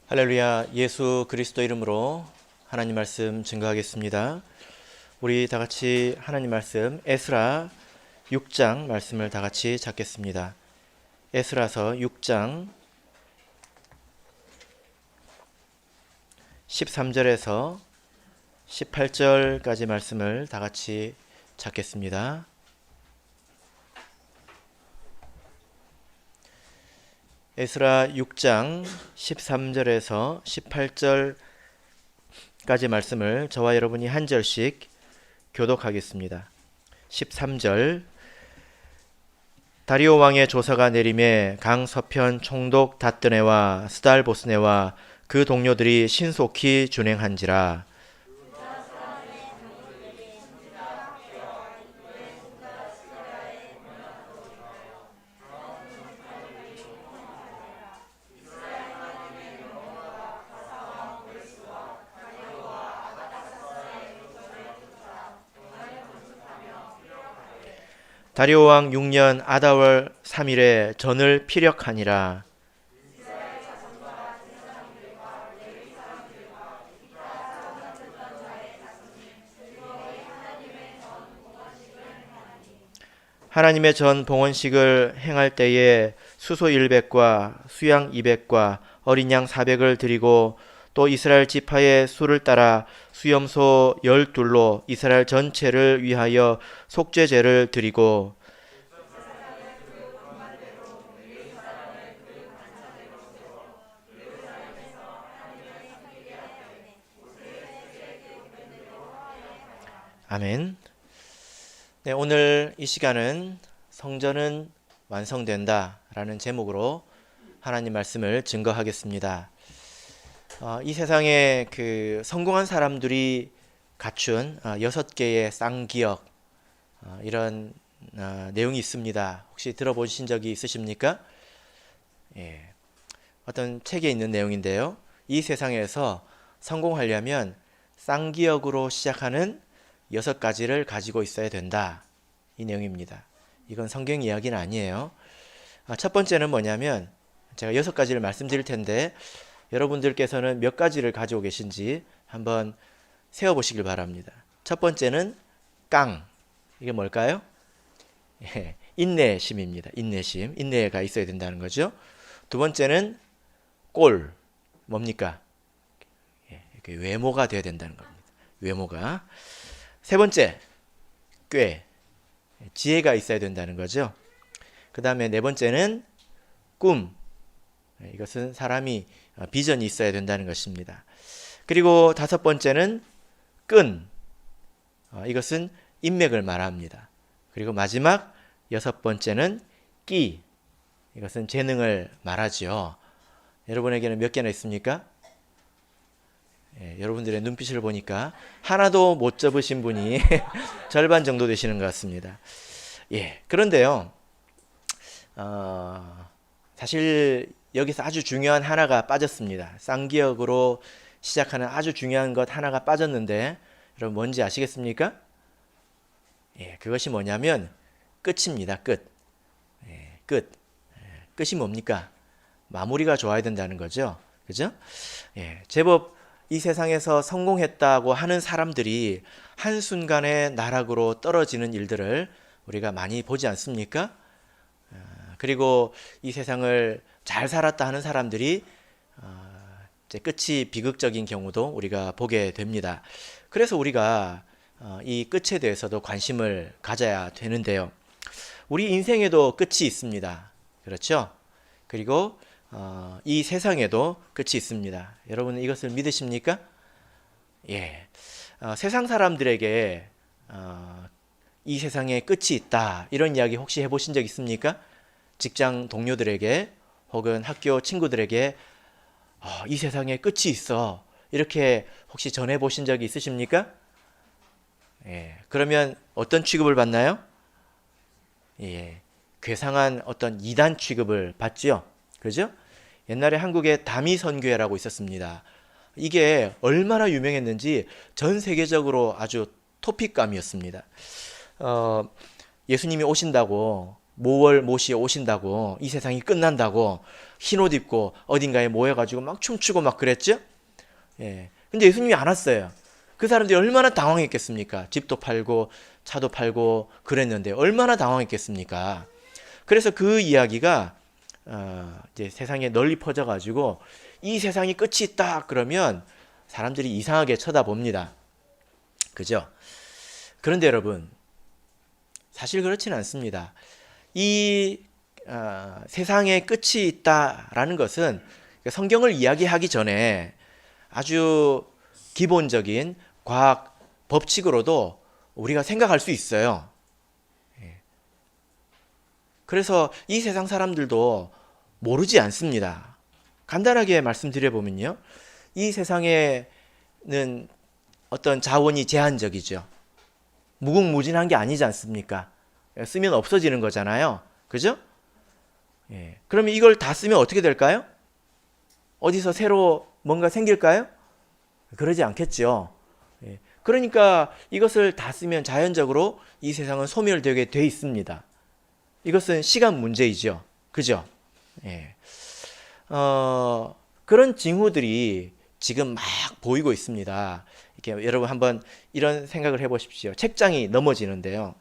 할렐루야. 예수 그리스도 이름으로 하나님 말씀 증거하겠습니다. 우리 다 같이 하나님 말씀 에스라 6장 말씀을 다 같이 찾겠습니다. 에스라서 6장 13절에서 18절까지 말씀을 다 같이 찾겠습니다. 에스라 6장 13절에서 18절까지 말씀을 저와 여러분이 한 절씩 교독하겠습니다. 13절 다리오 왕의 조사가 내림에 강 서편 총독 다뜨네와 스달보스네와 그 동료들이 신속히 준행한지라. 다리오 왕 6년 아다월 3일에 전을 피력하니라. 하나님의 전 봉헌식을 행할 때에 수소 100과 수양 200과 어린 양 400을 드리고 또 이스라엘 지파의 수를 따라 수염소 12로 이스라엘 전체를 위하여 속죄제를 드리고 아멘. 네, 오늘 이 시간은 성전은 완성된다 라는 제목으로 하나님 말씀을 증거하겠습니다. 이 세상에 성공한 사람들이 갖춘 6개의 쌍기역 이런 내용이 있습니다. 혹시 들어보신 적이 있으십니까? 예, 어떤 책에 있는 내용인데요. 이 세상에서 성공하려면 쌍기역으로 시작하는 6가지를 가지고 있어야 된다. 이 내용입니다. 이건 성경 이야기는 아니에요. 첫 번째는 뭐냐면 제가 6가지를 말씀드릴 텐데 여러분들께서는 몇 가지를 가지고 계신지 한번 세어보시길 바랍니다. 첫 번째는 깡. 이게 뭘까요? 예, 인내심입니다. 인내심. 인내가 있어야 된다는 거죠. 두 번째는 꼴. 뭡니까? 예, 외모가 되어야 된다는 겁니다. 외모가. 세 번째, 꽤. 지혜가 있어야 된다는 거죠. 그 다음에 네 번째는 꿈. 이것은 사람이 비전이 있어야 된다는 것입니다. 그리고 다섯 번째는 끈. 이것은 인맥을 말합니다. 그리고 마지막 여섯 번째는 끼. 이것은 재능을 말하죠. 여러분에게는 몇 개나 있습니까? 예, 여러분들의 눈빛을 보니까 하나도 못 접으신 분이 절반 정도 되시는 것 같습니다. 예, 그런데요, 사실 여기서 아주 중요한 하나가 빠졌습니다. 쌍기역으로 시작하는 아주 중요한 것 하나가 빠졌는데, 여러분 뭔지 아시겠습니까? 예, 그것이 뭐냐면 끝입니다. 끝. 예, 끝. 끝이 뭡니까? 마무리가 좋아야 된다는 거죠. 그죠? 예, 제법 이 세상에서 성공했다고 하는 사람들이 한순간에 나락으로 떨어지는 일들을 우리가 많이 보지 않습니까? 그리고 이 세상을 잘 살았다 하는 사람들이 이제 끝이 비극적인 경우도 우리가 보게 됩니다. 그래서 우리가 이 끝에 대해서도 관심을 가져야 되는데요. 우리 인생에도 끝이 있습니다. 그렇죠? 그리고 이 세상에도 끝이 있습니다. 여러분 이것을 믿으십니까? 예. 세상 사람들에게 이 세상에 끝이 있다 이런 이야기 혹시 해보신 적 있습니까? 직장 동료들에게 혹은 학교 친구들에게 이 세상에 끝이 있어 이렇게 혹시 전해보신 적이 있으십니까? 예. 그러면 어떤 취급을 받나요? 예. 괴상한 어떤 이단 취급을 받지요. 그죠? 옛날에 한국에 다미선교회라고 있었습니다. 이게 얼마나 유명했는지 전 세계적으로 아주 토픽감이었습니다. 예수님이 오신다고 모월 모시에 오신다고, 이 세상이 끝난다고 흰 옷 입고 어딘가에 모여가지고 막 춤추고 막 그랬죠. 예. 근데 예수님이 안 왔어요. 그 사람들이 얼마나 당황했겠습니까? 집도 팔고 차도 팔고 그랬는데 얼마나 당황했겠습니까? 그래서 그 이야기가 이제 세상에 널리 퍼져가지고 이 세상이 끝이 있다 그러면 사람들이 이상하게 쳐다봅니다. 그죠? 그런데 여러분, 사실 그렇지는 않습니다. 이 세상에 끝이 있다라는 것은 성경을 이야기하기 전에 아주 기본적인 과학 법칙으로도 우리가 생각할 수 있어요. 그래서 이 세상 사람들도 모르지 않습니다. 간단하게 말씀드려보면요. 이 세상에는 어떤 자원이 제한적이죠. 무궁무진한 게 아니지 않습니까? 쓰면 없어지는 거잖아요. 그죠? 예. 그러면 이걸 다 쓰면 어떻게 될까요? 어디서 새로 뭔가 생길까요? 그러지 않겠죠. 예. 그러니까 이것을 다 쓰면 자연적으로 이 세상은 소멸되게 돼 있습니다. 이것은 시간 문제이죠. 그죠? 예. 그런 징후들이 지금 막 보이고 있습니다. 이렇게 여러분 한번 이런 생각을 해보십시오. 책장이 넘어지는데요.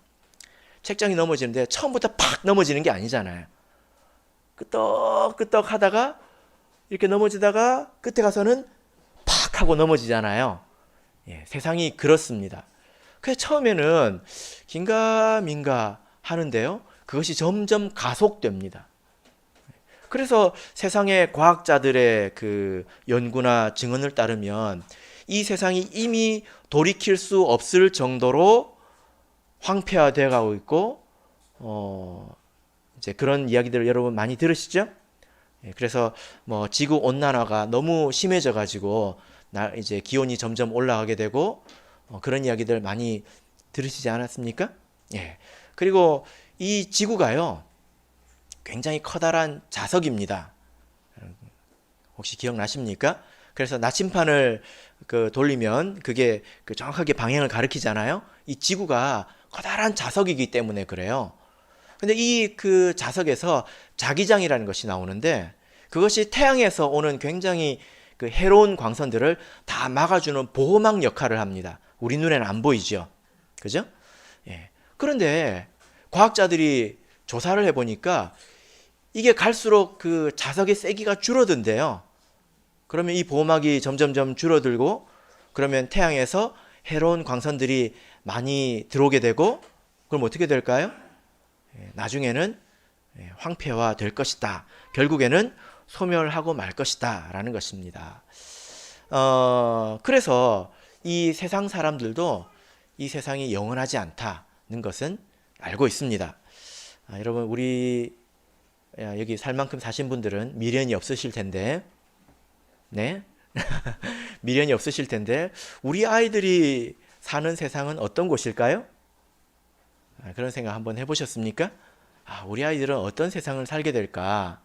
책장이 넘어지는데 처음부터 팍 넘어지는 게 아니잖아요. 끄떡끄떡 하다가 이렇게 넘어지다가 끝에 가서는 팍 하고 넘어지잖아요. 예, 세상이 그렇습니다. 그래서 처음에는 긴가민가 하는데요. 그것이 점점 가속됩니다. 그래서 세상의 과학자들의 그 연구나 증언을 따르면 이 세상이 이미 돌이킬 수 없을 정도로 황폐화되어 가고 있고, 이제 그런 이야기들을 여러분 많이 들으시죠? 그래서 뭐 지구 온난화가 너무 심해져 가지고 이제 기온이 점점 올라가게 되고, 그런 이야기들 많이 들으시지 않았습니까? 예. 그리고 이 지구가요, 굉장히 커다란 자석입니다. 혹시 기억나십니까? 그래서 나침판을 돌리면 그게 정확하게 방향을 가리키잖아요. 이 지구가 커다란 자석이기 때문에 그래요. 근데 이 자석에서 자기장이라는 것이 나오는데 그것이 태양에서 오는 굉장히 해로운 광선들을 다 막아주는 보호막 역할을 합니다. 우리 눈에는 안 보이죠. 그죠? 예. 그런데 과학자들이 조사를 해보니까 이게 갈수록 그 자석의 세기가 줄어든대요. 그러면 이 보호막이 점점점 줄어들고 그러면 태양에서 해로운 광선들이 많이 들어오게 되고 그럼 어떻게 될까요? 나중에는 황폐화 될 것이다. 결국에는 소멸하고 말 것이다 라는 것입니다. 그래서 이 세상 사람들도 이 세상이 영원하지 않다는 것은 알고 있습니다. 여러분 우리 여기 살 만큼 사신 분들은 미련이 없으실 텐데 네? 미련이 없으실 텐데 우리 아이들이 사는 세상은 어떤 곳일까요? 그런 생각 한번 해보셨습니까? 우리 아이들은 어떤 세상을 살게 될까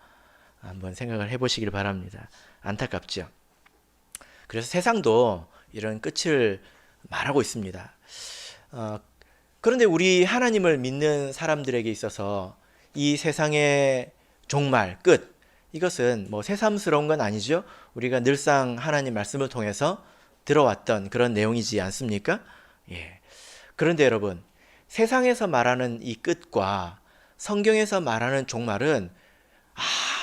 한번 생각을 해보시길 바랍니다. 안타깝죠. 그래서 세상도 이런 끝을 말하고 있습니다. 그런데 우리 하나님을 믿는 사람들에게 있어서 이 세상의 종말, 끝, 이것은 뭐 새삼스러운 건 아니죠. 우리가 늘상 하나님 말씀을 통해서 들어왔던 그런 내용이지 않습니까? 예. 그런데 여러분, 세상에서 말하는 이 끝과 성경에서 말하는 종말은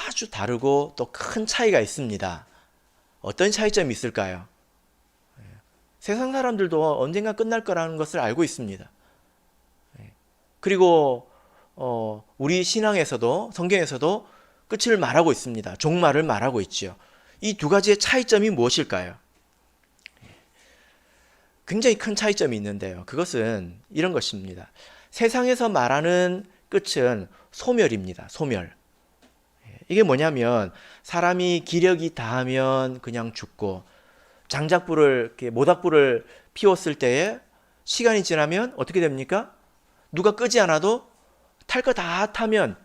아주 다르고 또 큰 차이가 있습니다. 어떤 차이점이 있을까요? 세상 사람들도 언젠가 끝날 거라는 것을 알고 있습니다. 그리고 우리 신앙에서도 성경에서도 끝을 말하고 있습니다. 종말을 말하고 있죠. 이 두 가지의 차이점이 무엇일까요? 굉장히 큰 차이점이 있는데요. 그것은 이런 것입니다. 세상에서 말하는 끝은 소멸입니다. 소멸. 이게 뭐냐면 사람이 기력이 다하면 그냥 죽고 장작불을 이렇게 모닥불을 피웠을 때에 시간이 지나면 어떻게 됩니까? 누가 끄지 않아도 탈 거 다 타면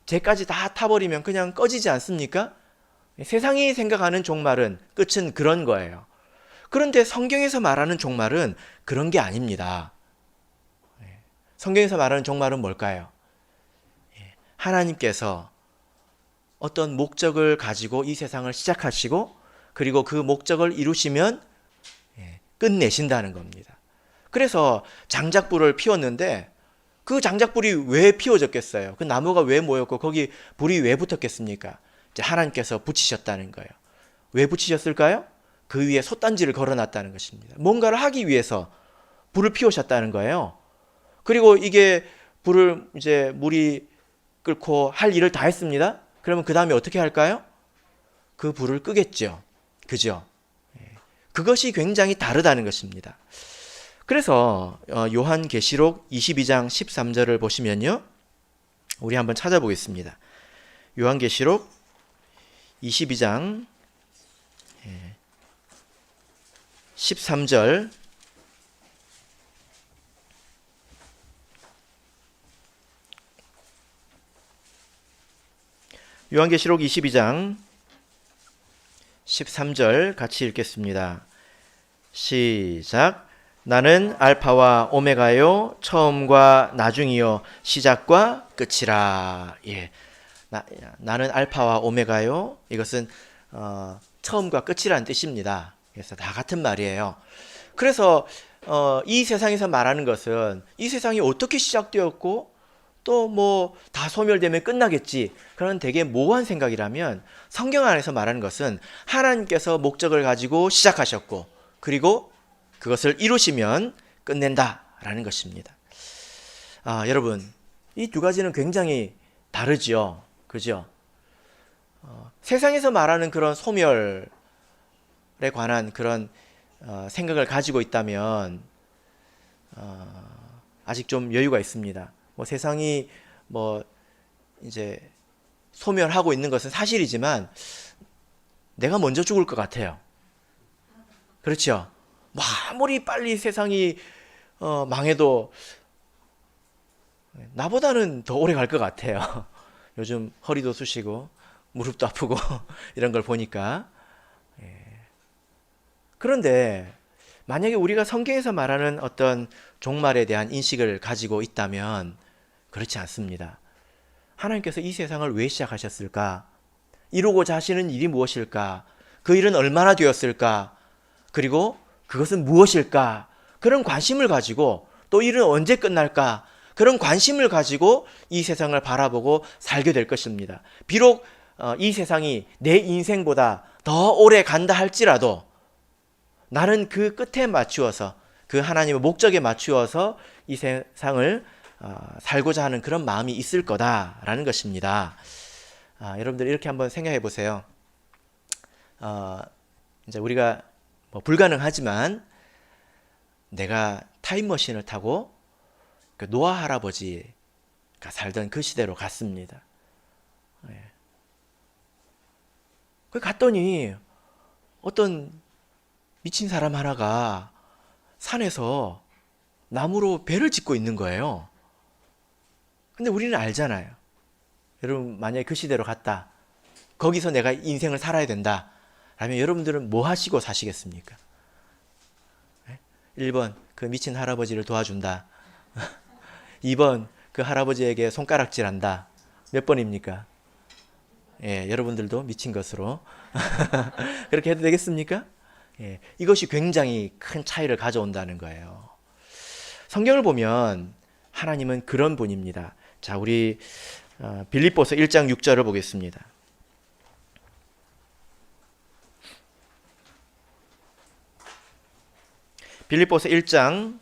쟤까지 다 타버리면 그냥 꺼지지 않습니까? 세상이 생각하는 종말은 끝은 그런 거예요. 그런데 성경에서 말하는 종말은 그런 게 아닙니다. 성경에서 말하는 종말은 뭘까요? 하나님께서 어떤 목적을 가지고 이 세상을 시작하시고 그리고 그 목적을 이루시면 끝내신다는 겁니다. 그래서 장작불을 피웠는데 그 장작불이 왜 피워졌겠어요? 그 나무가 왜 모였고 거기 불이 왜 붙었겠습니까? 이제 하나님께서 붙이셨다는 거예요. 왜 붙이셨을까요? 그 위에 솥단지를 걸어놨다는 것입니다. 뭔가를 하기 위해서 불을 피우셨다는 거예요. 그리고 이게 불을 이제 물이 끓고 할 일을 다 했습니다. 그러면 그 다음에 어떻게 할까요? 그 불을 끄겠죠. 그죠? 그것이 굉장히 다르다는 것입니다. 그래서 요한계시록 22장 13절을 보시면요. 우리 한번 찾아보겠습니다. 요한계시록 22장 13절 요한계시록 22장 13절 같이 읽겠습니다. 시작. 나는 알파와 오메가요 처음과 나중이요 시작과 끝이라. 예. 나는 알파와 오메가요. 이것은 처음과 끝이라는 뜻입니다. 그래서 다 같은 말이에요. 그래서 이 세상에서 말하는 것은 이 세상이 어떻게 시작되었고 또 뭐 다 소멸되면 끝나겠지. 그런 되게 모호한 생각이라면 성경 안에서 말하는 것은 하나님께서 목적을 가지고 시작하셨고 그리고 그것을 이루시면 끝낸다라는 것입니다. 여러분, 이 두 가지는 굉장히 다르죠. 그죠? 세상에서 말하는 그런 소멸에 관한 그런 생각을 가지고 있다면 아직 좀 여유가 있습니다. 뭐 세상이 뭐 이제 소멸하고 있는 것은 사실이지만 내가 먼저 죽을 것 같아요. 그렇죠? 뭐 아무리 빨리 세상이 망해도 나보다는 더 오래 갈 것 같아요. 요즘 허리도 쑤시고 무릎도 아프고 이런 걸 보니까. 그런데 만약에 우리가 성경에서 말하는 어떤 종말에 대한 인식을 가지고 있다면 그렇지 않습니다. 하나님께서 이 세상을 왜 시작하셨을까? 이루고자 하시는 일이 무엇일까? 그 일은 얼마나 되었을까? 그리고 그것은 무엇일까? 그런 관심을 가지고 또 일은 언제 끝날까? 그런 관심을 가지고 이 세상을 바라보고 살게 될 것입니다. 비록 이 세상이 내 인생보다 더 오래 간다 할지라도 나는 그 끝에 맞추어서 그 하나님의 목적에 맞추어서 이 세상을 살고자 하는 그런 마음이 있을 거다라는 것입니다. 여러분들 이렇게 한번 생각해 보세요. 이제 우리가 뭐 불가능하지만 내가 타임머신을 타고 그 노아 할아버지가 살던 그 시대로 갔습니다. 그 갔더니 어떤 미친 사람 하나가 산에서 나무로 배를 짓고 있는 거예요. 근데 우리는 알잖아요. 여러분 만약에 그 시대로 갔다. 거기서 내가 인생을 살아야 된다. 라면 여러분들은 뭐 하시고 사시겠습니까? 1번 그 미친 할아버지를 도와준다. 2번 그 할아버지에게 손가락질한다. 몇 번입니까? 예, 여러분들도 미친 것으로 그렇게 해도 되겠습니까? 예, 이것이 굉장히 큰 차이를 가져온다는 거예요. 성경을 보면 하나님은 그런 분입니다. 자, 우리 빌립보서 1장 6절을 보겠습니다. 빌립보서 1장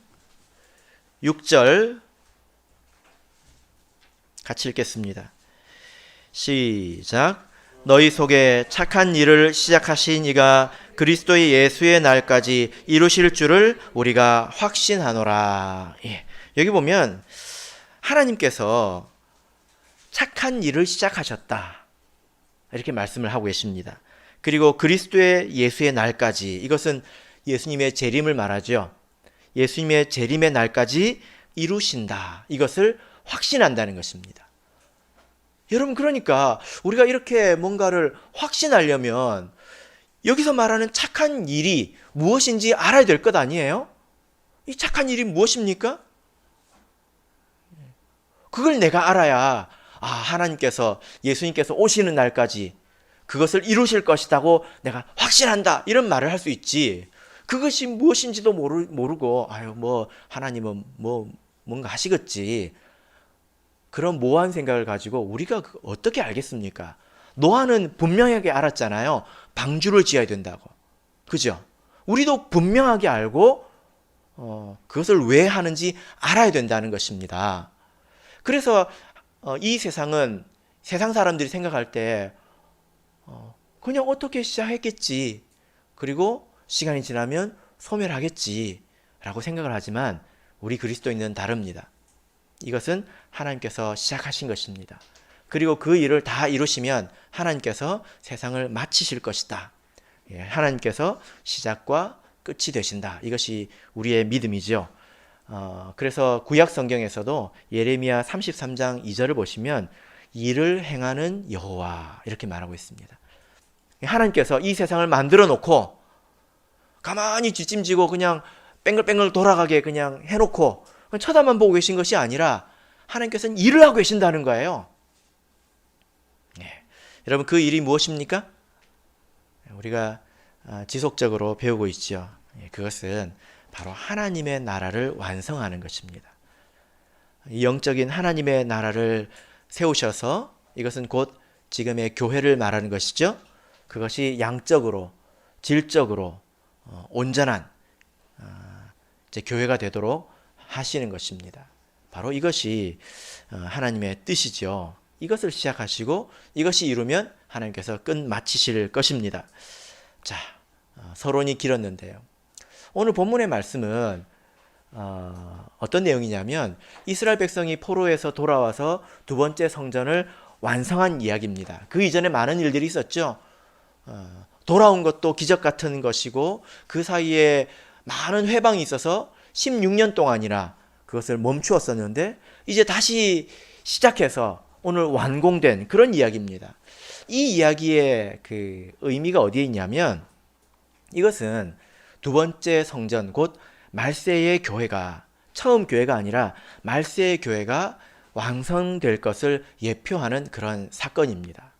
6절 같이 읽겠습니다. 시작. 너희 속에 착한 일을 시작하신 이가 그리스도의 예수의 날까지 이루실 줄을 우리가 확신하노라. 예. 여기 보면 하나님께서 착한 일을 시작하셨다. 이렇게 말씀을 하고 계십니다. 그리고 그리스도의 예수의 날까지, 이것은 예수님의 재림을 말하죠. 예수님의 재림의 날까지 이루신다. 이것을 확신한다는 것입니다. 여러분, 그러니까 우리가 이렇게 뭔가를 확신하려면 여기서 말하는 착한 일이 무엇인지 알아야 될 것 아니에요? 이 착한 일이 무엇입니까? 그걸 내가 알아야 하나님께서 예수님께서 오시는 날까지 그것을 이루실 것이라고 내가 확신한다, 이런 말을 할 수 있지. 그것이 무엇인지도 모르고 뭐 하나님은 뭔가 하시겠지, 그런 모호한 생각을 가지고 우리가 어떻게 알겠습니까? 노아는 분명하게 알았잖아요. 방주를 지어야 된다고. 그죠? 우리도 분명하게 알고 그것을 왜 하는지 알아야 된다는 것입니다. 그래서 이 세상은, 세상 사람들이 생각할 때 그냥 어떻게 시작했겠지, 그리고 시간이 지나면 소멸하겠지 라고 생각을 하지만 우리 그리스도인은 다릅니다. 이것은 하나님께서 시작하신 것입니다. 그리고 그 일을 다 이루시면 하나님께서 세상을 마치실 것이다. 하나님께서 시작과 끝이 되신다. 이것이 우리의 믿음이죠. 그래서 구약 성경에서도 예레미야 33장 2절을 보시면 일을 행하는 여호와 이렇게 말하고 있습니다. 하나님께서 이 세상을 만들어 놓고 가만히 뒷짐지고 그냥 뺑글뺑글 돌아가게 그냥 해놓고 쳐다만 보고 계신 것이 아니라 하나님께서는 일을 하고 계신다는 거예요. 여러분, 그 일이 무엇입니까? 우리가 지속적으로 배우고 있죠. 그것은 바로 하나님의 나라를 완성하는 것입니다. 영적인 하나님의 나라를 세우셔서, 이것은 곧 지금의 교회를 말하는 것이죠. 그것이 양적으로, 질적으로 온전한 이제 교회가 되도록 하시는 것입니다. 바로 이것이 하나님의 뜻이죠. 이것을 시작하시고 이것이 이루면 하나님께서 끝 마치실 것입니다. 자, 서론이 길었는데요. 오늘 본문의 말씀은 어떤 내용이냐면 이스라엘 백성이 포로에서 돌아와서 두 번째 성전을 완성한 이야기입니다. 그 이전에 많은 일들이 있었죠. 돌아온 것도 기적 같은 것이고 그 사이에 많은 회방이 있어서 16년 동안이나 그것을 멈추었었는데 이제 다시 시작해서 오늘 완공된 그런 이야기입니다. 이 이야기의 그 의미가 어디에 있냐면, 이것은 두 번째 성전, 곧 말세의 교회가, 처음 교회가 아니라 말세의 교회가 완성될 것을 예표하는 그런 사건입니다.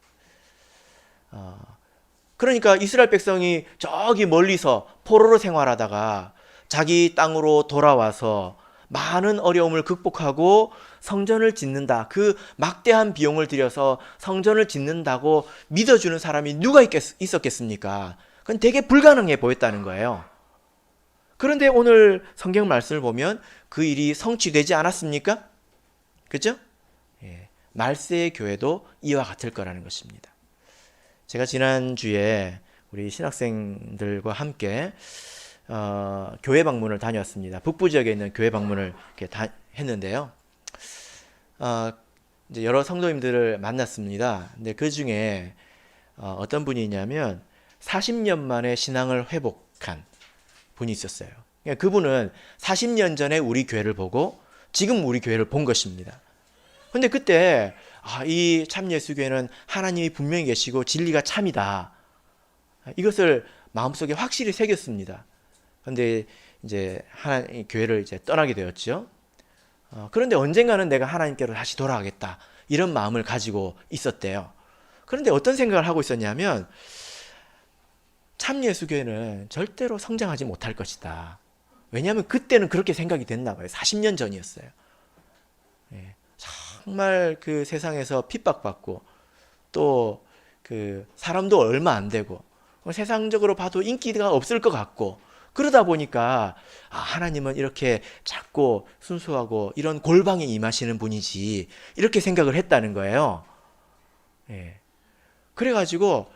그러니까 이스라엘 백성이 저기 멀리서 포로로 생활하다가 자기 땅으로 돌아와서 많은 어려움을 극복하고 성전을 짓는다, 그 막대한 비용을 들여서 성전을 짓는다고 믿어주는 사람이 누가 있었겠습니까? 그건 되게 불가능해 보였다는 거예요. 그런데 오늘 성경 말씀을 보면 그 일이 성취되지 않았습니까? 그죠? 말세의 교회도 이와 같을 거라는 것입니다. 제가 지난주에 우리 신학생들과 함께 교회 방문을 다녀왔습니다. 북부 지역에 있는 교회 방문을 이렇게 했는데요. 이제 여러 성도님들을 만났습니다. 근데 그 중에 어떤 분이 있냐면 40년 만에 신앙을 회복한 분이 있었어요. 그러니까 그분은 40년 전에 우리 교회를 보고 지금 우리 교회를 본 것입니다. 근데 그때 이 참예수교회는 하나님이 분명히 계시고 진리가 참이다, 이것을 마음속에 확실히 새겼습니다. 그런데 이제 하나님 교회를 이제 떠나게 되었죠. 그런데 언젠가는 내가 하나님께로 다시 돌아가겠다, 이런 마음을 가지고 있었대요. 그런데 어떤 생각을 하고 있었냐면, 참예수교회는 절대로 성장하지 못할 것이다. 왜냐하면 그때는 그렇게 생각이 됐나 봐요. 40년 전이었어요. 정말 그 세상에서 핍박받고 또 그 사람도 얼마 안 되고 세상적으로 봐도 인기가 없을 것 같고, 그러다 보니까 하나님은 이렇게 작고 순수하고 이런 골방에 임하시는 분이지, 이렇게 생각을 했다는 거예요. 그래가지고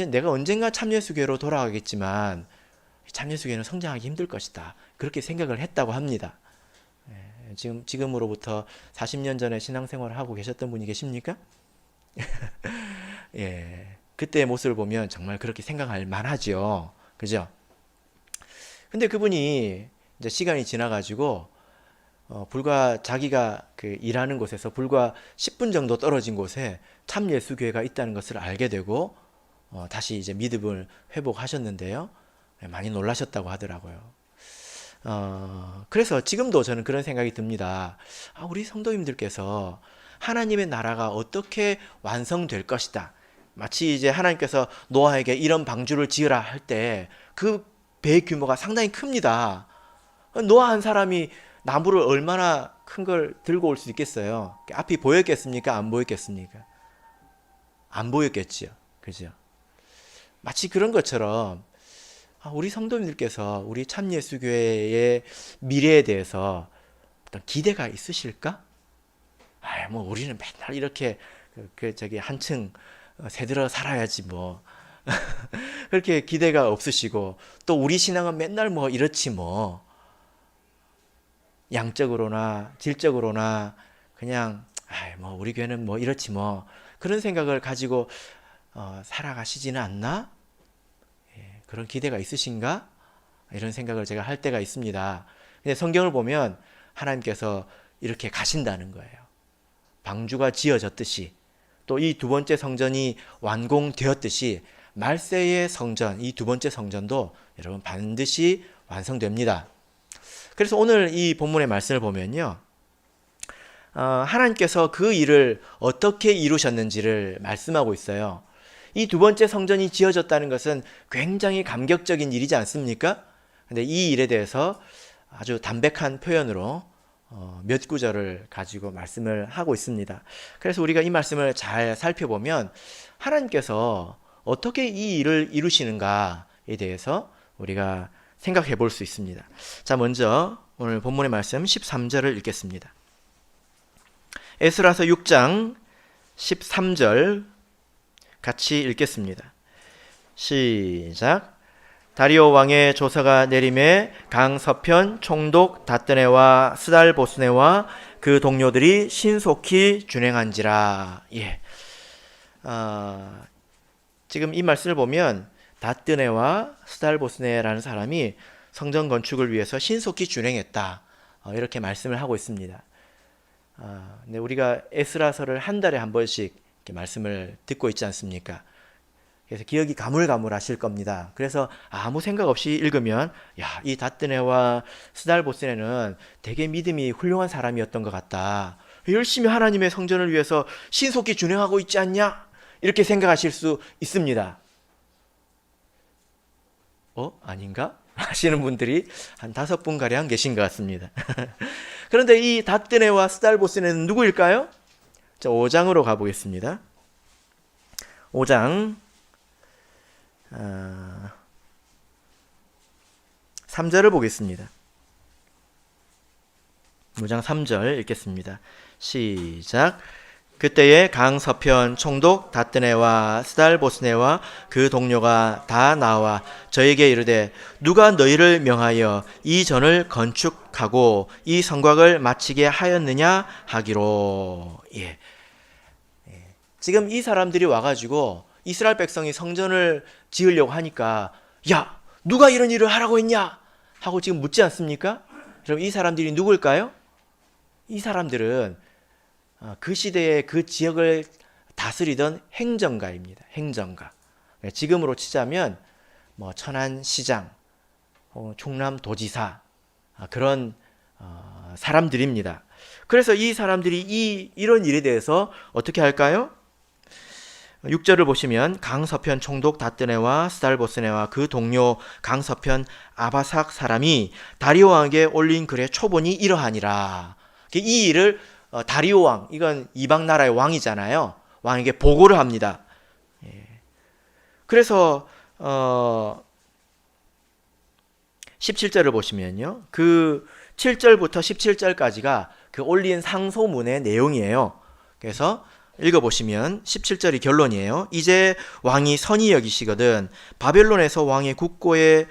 내가 언젠가 참예수교회로 돌아가겠지만 참예수교회는 성장하기 힘들 것이다, 그렇게 생각을 했다고 합니다. 지금으로부터 40년 전에 신앙생활을 하고 계셨던 분이 계십니까? 그때의 모습을 보면 정말 그렇게 생각할 만하죠. 그죠? 근데 그분이 이제 시간이 지나가지고 불과 자기가 그 일하는 곳에서 불과 10분 정도 떨어진 곳에 참예수교회가 있다는 것을 알게 되고 다시 이제 믿음을 회복하셨는데요. 많이 놀라셨다고 하더라고요. 그래서 지금도 저는 그런 생각이 듭니다. 우리 성도님들께서 하나님의 나라가 어떻게 완성될 것이다. 마치 이제 하나님께서 노아에게 이런 방주를 지으라 할 때 그 배 규모가 상당히 큽니다. 노아 한 사람이 나무를 얼마나 큰 걸 들고 올 수 있겠어요? 앞이 보였겠습니까? 안 보였겠습니까? 안 보였겠지요. 그죠? 마치 그런 것처럼 우리 성도님들께서 우리 참예수교회의 미래에 대해서 어떤 기대가 있으실까? 뭐 우리는 맨날 이렇게 저기 한층 새들어 살아야지 뭐 그렇게 기대가 없으시고 또 우리 신앙은 맨날 뭐 이렇지 뭐 양적으로나 질적으로나 그냥 뭐 우리 교회는 뭐 이렇지 뭐 그런 생각을 가지고 살아가시지는 않나? 그런 기대가 있으신가? 이런 생각을 제가 할 때가 있습니다. 근데 성경을 보면 하나님께서 이렇게 가신다는 거예요. 방주가 지어졌듯이 또 이 두 번째 성전이 완공되었듯이 말세의 성전, 이 두 번째 성전도 여러분 반드시 완성됩니다. 그래서 오늘 이 본문의 말씀을 보면요. 하나님께서 그 일을 어떻게 이루셨는지를 말씀하고 있어요. 이 두 번째 성전이 지어졌다는 것은 굉장히 감격적인 일이지 않습니까? 근데 이 일에 대해서 아주 담백한 표현으로 몇 구절을 가지고 말씀을 하고 있습니다. 그래서 우리가 이 말씀을 잘 살펴보면 하나님께서 어떻게 이 일을 이루시는가에 대해서 우리가 생각해 볼 수 있습니다. 자, 먼저 오늘 본문의 말씀 13절을 읽겠습니다. 에스라서 6장 13절 같이 읽겠습니다. 시작. 다리오 왕의 조서가 내림에 강 서편 총독 다뜨네와 스달보스네와 그 동료들이 신속히 준행한지라. 지금 이 말씀을 보면 다뜨네와 스달보스네라는 사람이 성전 건축을 위해서 신속히 준행했다. 이렇게 말씀을 하고 있습니다. 근데 우리가 에스라서를 한 달에 한 번씩 이렇게 말씀을 듣고 있지 않습니까? 그래서 기억이 가물가물하실 겁니다. 그래서 아무 생각 없이 읽으면 이 다뜨네와 스달보스네는 되게 믿음이 훌륭한 사람이었던 것 같다. 열심히 하나님의 성전을 위해서 신속히 준행하고 있지 않냐? 이렇게 생각하실 수 있습니다. 아닌가? 하시는 분들이 한 5분가량 계신 것 같습니다. 그런데 이 다뜨네와 스달보스네는 누구일까요? 자, 5장으로 가보겠습니다. 5장 3절을 보겠습니다. 5장 3절 읽겠습니다. 시작. 그때에 강 서편 총독 다뜨네와 스달보스네와 그 동료가 다 나와 저에게 이르되 누가 너희를 명하여 이 전을 건축하고 이 성곽을 마치게 하였느냐 하기로. 지금 이 사람들이 와가지고 이스라엘 백성이 성전을 지으려고 하니까 누가 이런 일을 하라고 했냐 하고 지금 묻지 않습니까? 그럼 이 사람들이 누굴까요? 이 사람들은 그 시대에 그 지역을 다스리던 행정가입니다. 행정가. 지금으로 치자면 뭐 천안시장, 충남도지사 그런 사람들입니다. 그래서 이 사람들이 이런 일에 대해서 어떻게 할까요? 6절을 보시면 강서편 총독 다뜨네와 스달보스네와 그 동료 강서편 아바삭 사람이 다리오 왕에게 올린 글의 초본이 이러하니라. 이 일을 다리오 왕, 이건 이방 나라의 왕이잖아요. 왕에게 보고를 합니다. 그래서 17절을 보시면요. 그 7절부터 17절까지가 그 올린 상소문의 내용이에요. 그래서 읽어보시면 17절이 결론이에요. 이제 왕이 선히 여기시거든 바벨론에서 왕의 국고에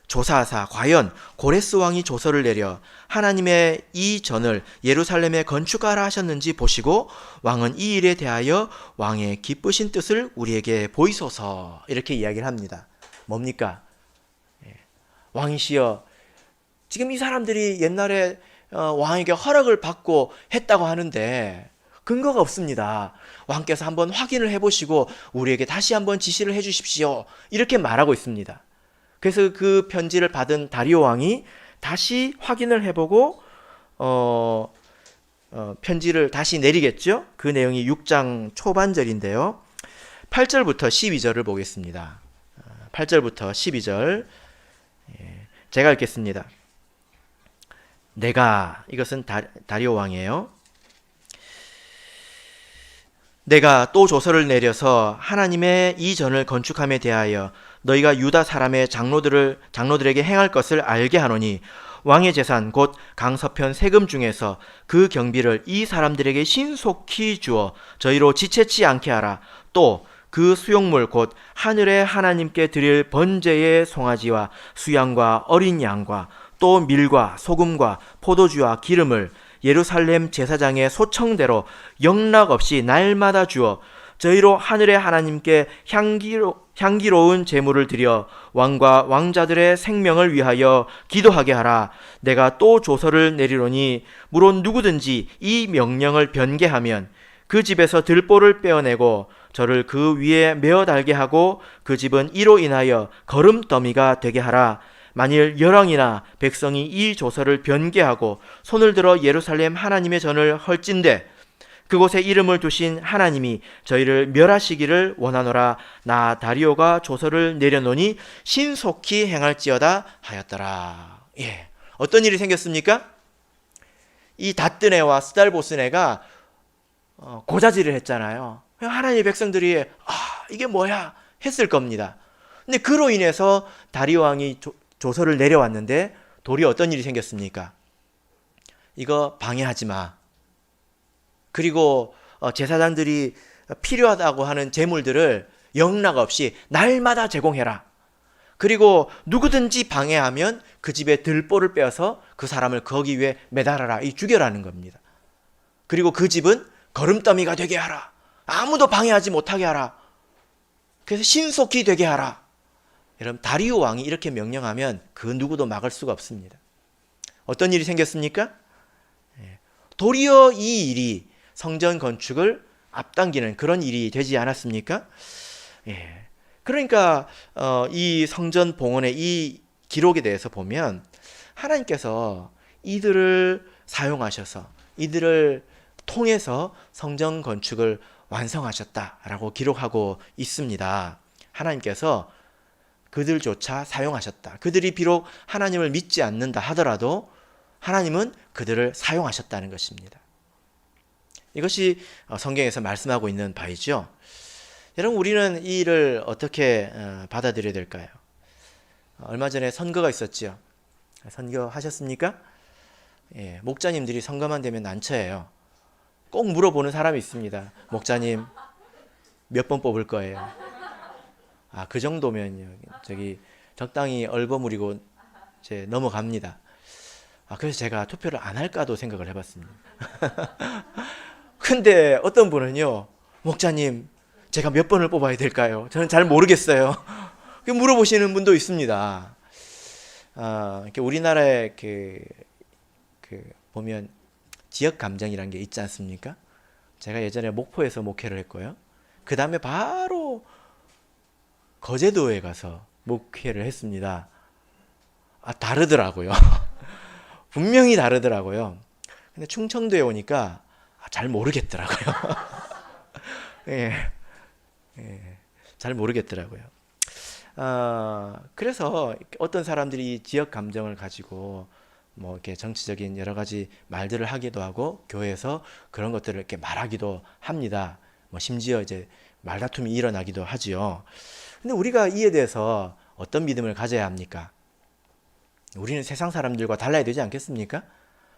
조사하사 과연 고레스 왕이 조서를 내려 하나님의 이 전을 예루살렘에 건축하라 하셨는지 보시고 왕은 이 일에 대하여 왕의 기쁘신 뜻을 우리에게 보이소서. 이렇게 이야기를 합니다. 뭡니까? 왕이시여, 지금 이 사람들이 옛날에 왕에게 허락을 받고 했다고 하는데 근거가 없습니다. 왕께서 한번 확인을 해보시고 우리에게 다시 한번 지시를 해주십시오. 이렇게 말하고 있습니다. 그래서 그 편지를 받은 다리오 왕이 다시 확인을 해보고 편지를 다시 내리겠죠. 그 내용이 6장 초반절인데요. 8절부터 12절을 보겠습니다. 8절부터 12절 제가 읽겠습니다. 이것은 다리오 왕이에요. 내가 또 조서를 내려서 하나님의 이 전을 건축함에 대하여 너희가 유다 사람의 장로들에게 행할 것을 알게 하노니 왕의 재산 곧 강서편 세금 중에서 그 경비를 이 사람들에게 신속히 주어 저희로 지체치 않게 하라. 또 그 수용물 곧 하늘의 하나님께 드릴 번제의 송아지와 수양과 어린 양과 또 밀과 소금과 포도주와 기름을 예루살렘 제사장의 소청대로 영락없이 날마다 주어 저희로 하늘의 하나님께 향기로운 제물을 드려 왕과 왕자들의 생명을 위하여 기도하게 하라. 내가 또 조서를 내리노니 물론 누구든지 이 명령을 변개하면 그 집에서 들보를 빼어내고 저를 그 위에 메어 달게 하고 그 집은 이로 인하여 거름더미가 되게 하라. 만일 열왕이나 백성이 이 조서를 변개하고 손을 들어 예루살렘 하나님의 전을 헐진대 그곳에 이름을 두신 하나님이 저희를 멸하시기를 원하노라. 나 다리오가 조서를 내려놓으니 신속히 행할지어다 하였더라. 어떤 일이 생겼습니까? 이 다뜨네와 스달보스네가 고자질을 했잖아요. 하나님의 백성들이 이게 뭐야 했을 겁니다. 근데 그로 인해서 다리오 왕이 조서를 내려왔는데 도리어 어떤 일이 생겼습니까? 이거 방해하지 마. 그리고 제사장들이 필요하다고 하는 제물들을 영락없이 날마다 제공해라. 그리고 누구든지 방해하면 그 집에 들보를 빼어서 그 사람을 거기 위에 매달아라. 이 죽여라는 겁니다. 그리고 그 집은 거름더미가 되게 하라. 아무도 방해하지 못하게 하라. 그래서 신속히 되게 하라. 여러분, 다리오 왕이 이렇게 명령하면 그 누구도 막을 수가 없습니다. 어떤 일이 생겼습니까? 도리어 이 일이 성전 건축을 앞당기는 그런 일이 되지 않았습니까? 그러니까 이 성전 봉헌의 이 기록에 대해서 보면 하나님께서 이들을 사용하셔서 이들을 통해서 성전 건축을 완성하셨다라고 기록하고 있습니다. 하나님께서 그들조차 사용하셨다. 그들이 비록 하나님을 믿지 않는다 하더라도 하나님은 그들을 사용하셨다는 것입니다. 이것이 성경에서 말씀하고 있는 바이죠. 여러분, 우리는 이 일을 어떻게 받아들여야 될까요? 얼마 전에 선거가 있었죠. 선거하셨습니까? 목자님들이 선거만 되면 난처해요. 꼭 물어보는 사람이 있습니다. 목자님, 몇 번 뽑을 거예요? 그 정도면요. 적당히 얼버무리고 넘어갑니다. 그래서 제가 투표를 안 할까도 생각을 해봤습니다. 근데 어떤 분은요, 목자님, 제가 몇 번을 뽑아야 될까요? 저는 잘 모르겠어요. 물어보시는 분도 있습니다. 우리나라에 보면 지역 감정이라는 게 있지 않습니까? 제가 예전에 목포에서 목회를 했고요. 그 다음에 바로 거제도에 가서 목회를 했습니다. 다르더라고요. 분명히 다르더라고요. 근데 충청도에 오니까 잘 모르겠더라고요. 잘 모르겠더라고요. 그래서 어떤 사람들이 지역 감정을 가지고 이렇게 정치적인 여러 가지 말들을 하기도 하고 교회에서 그런 것들을 이렇게 말하기도 합니다. 심지어 이제 말다툼이 일어나기도 하지요. 근데 우리가 이에 대해서 어떤 믿음을 가져야 합니까? 우리는 세상 사람들과 달라야 되지 않겠습니까?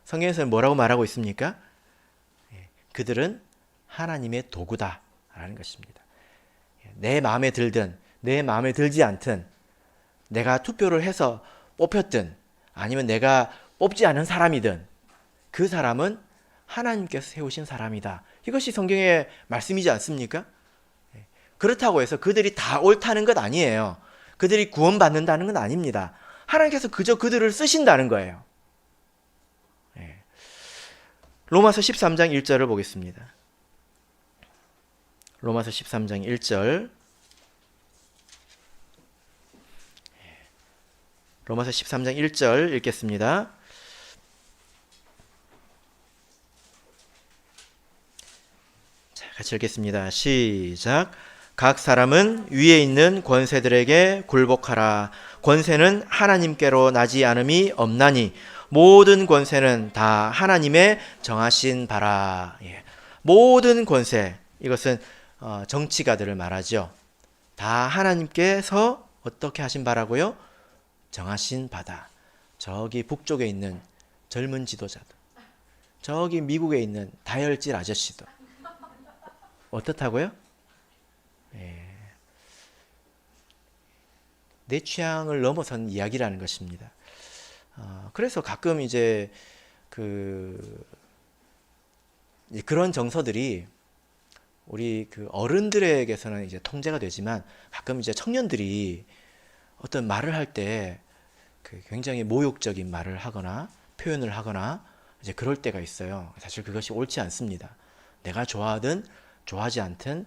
성경에서는 뭐라고 말하고 있습니까? 그들은 하나님의 도구다라는 것입니다. 내 마음에 들든 내 마음에 들지 않든 내가 투표를 해서 뽑혔든 아니면 내가 뽑지 않은 사람이든 그 사람은 하나님께서 세우신 사람이다. 이것이 성경의 말씀이지 않습니까? 그렇다고 해서 그들이 다 옳다는 것 아니에요. 그들이 구원받는다는 건 아닙니다. 하나님께서 그저 그들을 쓰신다는 거예요. 로마서 13장 1절을 보겠습니다. 로마서 13장 1절. 로마서 13장 1절 읽겠습니다. 같이 읽겠습니다. 시작. 각 사람은 위에 있는 권세들에게 굴복하라. 권세는 하나님께로 나지 않음이 없나니 모든 권세는 다 하나님의 정하신 바라. 예. 모든 권세, 이것은 정치가들을 말하죠. 다 하나님께서 어떻게 하신 바라고요? 정하신 바다. 저기 북쪽에 있는 젊은 지도자도, 저기 미국에 있는 다혈질 아저씨도 어떻다고요? 예. 내 취향을 넘어선 이야기라는 것입니다. 그래서 가끔 이제 그런 정서들이 우리 어른들에게서는 이제 통제가 되지만 가끔 이제 청년들이 어떤 말을 할 때 굉장히 모욕적인 말을 하거나 표현을 하거나 이제 그럴 때가 있어요. 사실 그것이 옳지 않습니다. 내가 좋아하든 좋아하지 않든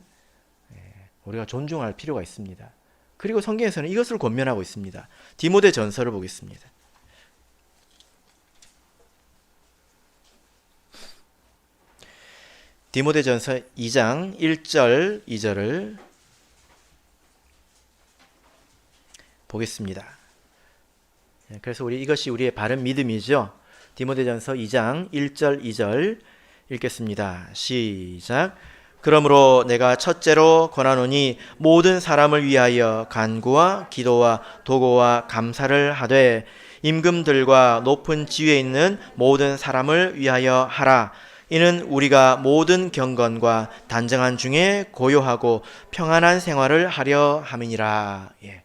우리가 존중할 필요가 있습니다. 그리고 성경에서는 이것을 권면하고 있습니다. 디모데 전서를 보겠습니다. 디모데 전서 2장 1절 2절을 보겠습니다. 그래서 이것이 우리의 바른 믿음이죠. 디모데 전서 2장 1절 2절 읽겠습니다. 시작. 그러므로 내가 첫째로 권하노니 모든 사람을 위하여 간구와 기도와 도고와 감사를 하되 임금들과 높은 지위에 있는 모든 사람을 위하여 하라. 이는 우리가 모든 경건과 단정한 중에 고요하고 평안한 생활을 하려 함이니라. 예.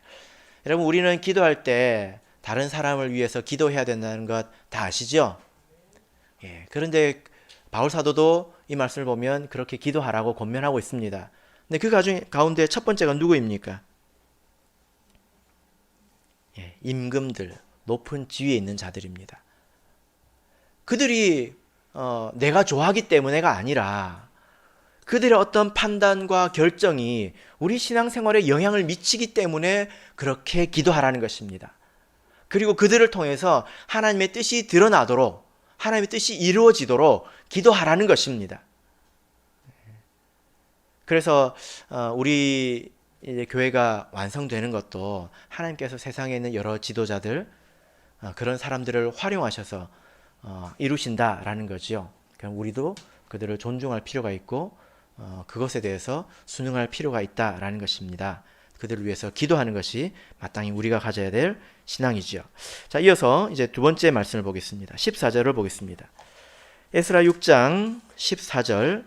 여러분, 우리는 기도할 때 다른 사람을 위해서 기도해야 된다는 것 다 아시죠? 예. 그런데 바울 사도도 이 말씀을 보면 그렇게 기도하라고 권면하고 있습니다. 근데 그 가운데 첫 번째가 누구입니까? 예, 임금들, 높은 지위에 있는 자들입니다. 그들이 내가 좋아하기 때문에가 아니라 그들의 어떤 판단과 결정이 우리 신앙생활에 영향을 미치기 때문에 그렇게 기도하라는 것입니다. 그리고 그들을 통해서 하나님의 뜻이 드러나도록, 하나님의 뜻이 이루어지도록 기도하라는 것입니다. 그래서 우리 이제 교회가 완성되는 것도 하나님께서 세상에 있는 여러 지도자들, 그런 사람들을 활용하셔서 이루신다라는 거죠. 그럼 우리도 그들을 존중할 필요가 있고 그것에 대해서 순응할 필요가 있다라는 것입니다. 그들을 위해서 기도하는 것이 마땅히 우리가 가져야 될 신앙이지요. 자, 이어서 이제 두 번째 말씀을 보겠습니다. 14절을 보겠습니다. 에스라 6장 14절.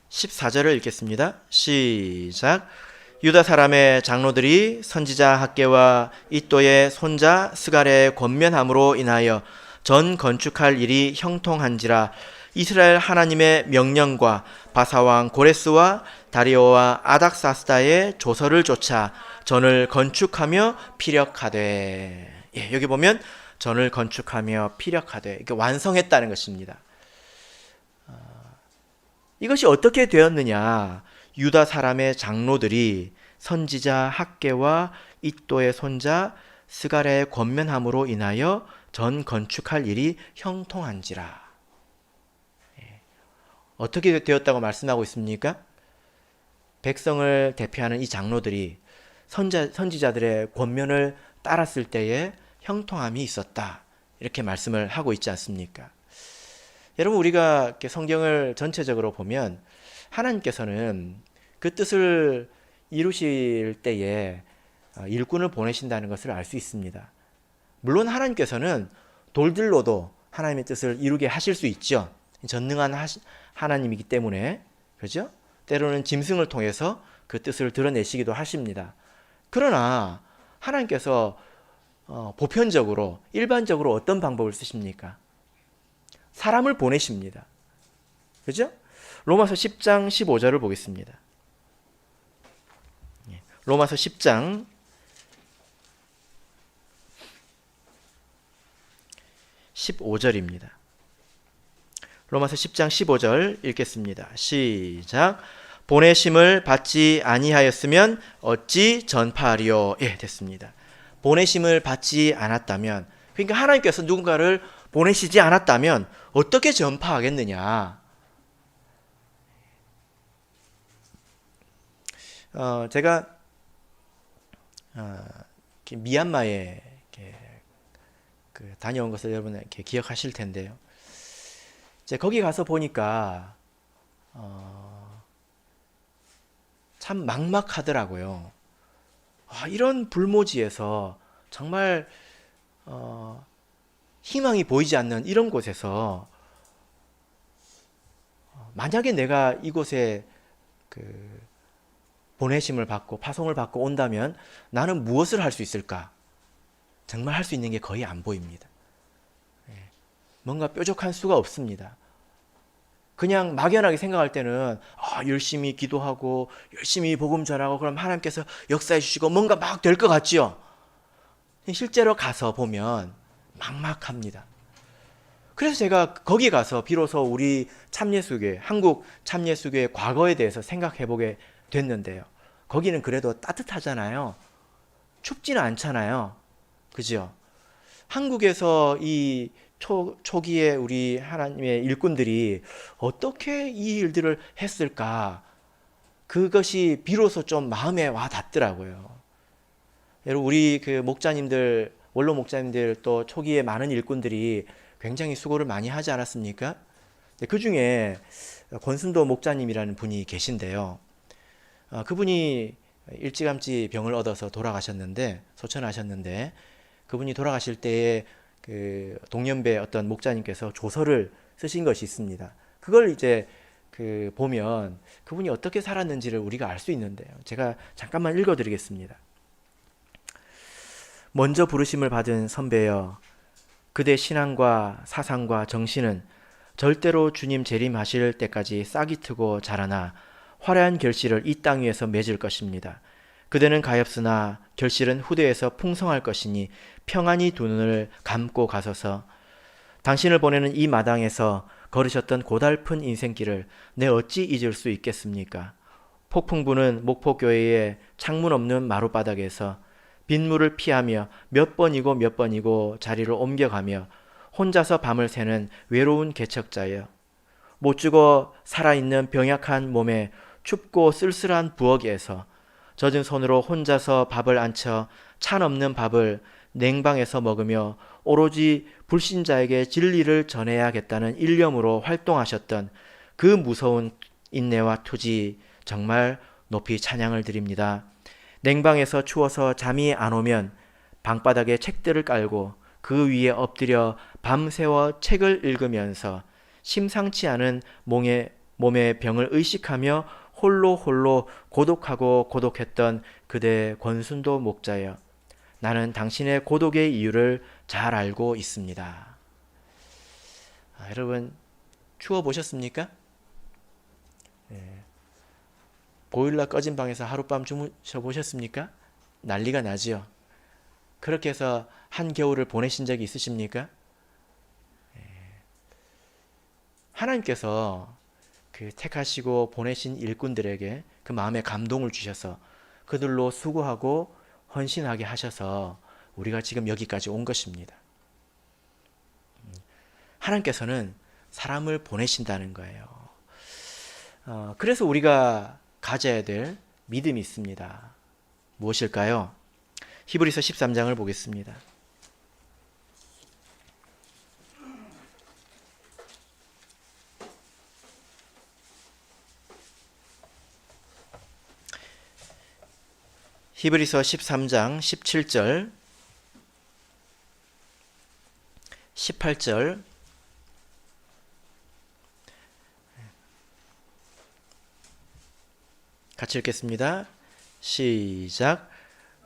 14절을 읽겠습니다. 시작. 유다 사람의 장로들이 선지자 학개와 이또의 손자 스갈의 권면함으로 인하여 전 건축할 일이 형통한지라. 이스라엘 하나님의 명령과 바사왕 고레스와 다리오와 아닥사스다의 조서를 쫓아 전을 건축하며 피력하되. 예, 여기 보면 전을 건축하며 피력하되, 이렇게 완성했다는 것입니다. 이것이 어떻게 되었느냐? 유다 사람의 장로들이 선지자 학개와 이또의 손자 스갈의 권면함으로 인하여 전 건축할 일이 형통한지라. 어떻게 되었다고 말씀하고 있습니까? 백성을 대표하는 이 장로들이 선지자들의 권면을 따랐을 때에 형통함이 있었다, 이렇게 말씀을 하고 있지 않습니까? 여러분, 우리가 이렇게 성경을 전체적으로 보면 하나님께서는 그 뜻을 이루실 때에 일꾼을 보내신다는 것을 알 수 있습니다. 물론 하나님께서는 돌들로도 하나님의 뜻을 이루게 하실 수 있죠. 전능한 하나님이기 때문에, 그죠? 때로는 짐승을 통해서 그 뜻을 드러내시기도 하십니다. 그러나 하나님께서 보편적으로, 일반적으로 어떤 방법을 쓰십니까? 사람을 보내십니다. 그죠? 로마서 10장 15절을 보겠습니다. 로마서 10장 15절입니다. 로마서 10장 15절 읽겠습니다. 시작. 보내심을 받지 아니하였으면 어찌 전파하리요. 예, 됐습니다. 보내심을 받지 않았다면, 그러니까 하나님께서 누군가를 보내시지 않았다면 어떻게 전파하겠느냐? 제가 미얀마에 다녀온 것을 여러분 이렇게 기억하실 텐데요. 이제 거기 가서 보니까 참 막막하더라고요. 이런 불모지에서 정말 희망이 보이지 않는 이런 곳에서 만약에 내가 이곳에 보내심을 받고 파송을 받고 온다면 나는 무엇을 할 수 있을까? 정말 할 수 있는 게 거의 안 보입니다. 뭔가 뾰족한 수가 없습니다. 그냥 막연하게 생각할 때는 열심히 기도하고 열심히 복음 전하고 그럼 하나님께서 역사해 주시고 뭔가 막 될 것 같지요. 실제로 가서 보면 막막합니다. 그래서 제가 거기 가서 비로소 우리 참예수교회, 한국 참예수교회의 과거에 대해서 생각해 보게 됐는데요. 거기는 그래도 따뜻하잖아요. 춥지는 않잖아요. 그죠? 한국에서 이 초기에 우리 하나님의 일꾼들이 어떻게 이 일들을 했을까? 그것이 비로소 좀 마음에 와 닿더라고요. 여러분, 우리 목자님들, 원로 목자님들 또 초기에 많은 일꾼들이 굉장히 수고를 많이 하지 않았습니까? 그 중에 권순도 목자님이라는 분이 계신데요. 그분이 일찌감치 병을 얻어서 돌아가셨는데, 소천하셨는데, 그분이 돌아가실 때에 동년배 어떤 목자님께서 조서를 쓰신 것이 있습니다. 그걸 이제 보면 그분이 어떻게 살았는지를 우리가 알 수 있는데요. 제가 잠깐만 읽어드리겠습니다. 먼저 부르심을 받은 선배여, 그대 신앙과 사상과 정신은 절대로 주님 재림하실 때까지 싹이 트고 자라나 화려한 결실을 이 땅 위에서 맺을 것입니다. 그대는 가엾으나 결실은 후대에서 풍성할 것이니 평안히 두 눈을 감고 가소서. 당신을 보내는 이 마당에서 걸으셨던 고달픈 인생길을 내 어찌 잊을 수 있겠습니까? 폭풍 부는 목포교회의 창문 없는 마룻바닥에서 빗물을 피하며 몇 번이고 몇 번이고 자리를 옮겨가며 혼자서 밤을 새는 외로운 개척자여, 못 죽어 살아있는 병약한 몸에 춥고 쓸쓸한 부엌에서 젖은 손으로 혼자서 밥을 안쳐 찬 없는 밥을 냉방에서 먹으며 오로지 불신자에게 진리를 전해야겠다는 일념으로 활동하셨던 그 무서운 인내와 투지, 정말 높이 찬양을 드립니다. 냉방에서 추워서 잠이 안 오면 방바닥에 책들을 깔고 그 위에 엎드려 밤새워 책을 읽으면서 심상치 않은 몸의 병을 의식하며 홀로 고독하고 고독했던 그대 권순도 목자여, 나는 당신의 고독의 이유를 잘 알고 있습니다. 여러분, 추워 보셨습니까? 보일러 꺼진 방에서 하룻밤 주무셔 보셨습니까? 난리가 나지요. 그렇게 해서 한겨울을 보내신 적이 있으십니까? 하나님께서 택하시고 보내신 일꾼들에게 그 마음에 감동을 주셔서 그들로 수고하고 헌신하게 하셔서 우리가 지금 여기까지 온 것입니다. 하나님께서는 사람을 보내신다는 거예요. 그래서 우리가 가져야 될 믿음이 있습니다. 무엇일까요? 히브리서 13장을 보겠습니다. 히브리서 13장 17절, 18절, 같이 읽겠습니다. 시작.